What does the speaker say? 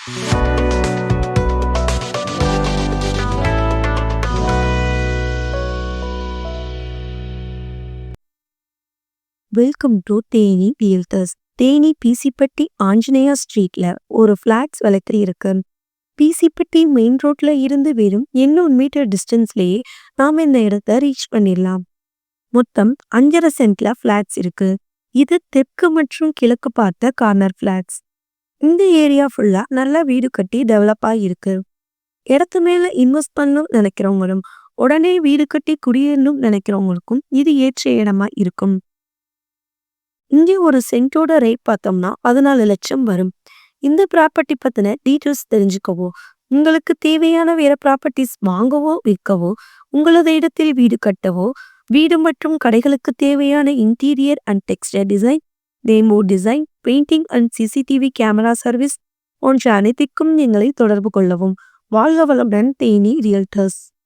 Welcome to Theni realtors. Theni Pisipatti Anjaneya ஸ்ட்ரீட்ல ஒரு flats வளர்த்து இருக்கு. பிசிப்பட்டி மெயின் ரோட்ல இருந்து வெறும் 800 மீட்டர் டிஸ்டன்ஸ்லயே நாம இந்த இடத்த ரீச் பண்ணிடலாம். மொத்தம் 5.5 சென்ட்ல ஃபிளாட்ஸ் இருக்கு. இது தெற்கு மற்றும் கிழக்கு பார்த்த கார்னர் ஃபிளாட்ஸ். இந்த ஏரியா ஃபுல்லா நல்லா வீடு கட்டி டெவலப் ஆகிருக்கு. இடத்து மேல இன்வெஸ்ட் பண்ணணும் நினைக்கிறவங்களும் உடனே வீடு கட்டி குடியேறணும் நினைக்கிறவங்களுக்கும் இது ஏற்ற இடமா இருக்கும். இங்கே ஒரு சென்ட்டோட ரேட் பார்த்தோம்னா 14 லட்சம் வரும். இந்த ப்ராப்பர்ட்டி பத்தின டீட்டெயில்ஸ் தெரிஞ்சுக்கவோ, உங்களுக்கு தேவையான வேற ப்ராப்பர்ட்டிஸ் வாங்கவோ விற்கவோ, உங்களது இடத்தில் வீடு கட்டவோ, வீடு மற்றும் கடைகளுக்கு தேவையான interior and textile design, demo design, painting and CCTV camera service போன்ற அனைத்திற்கும் எங்களை தொடர்பு கொள்ளவும். வாழ்க வளமுடன் தேனி ரியல்டர்ஸ்.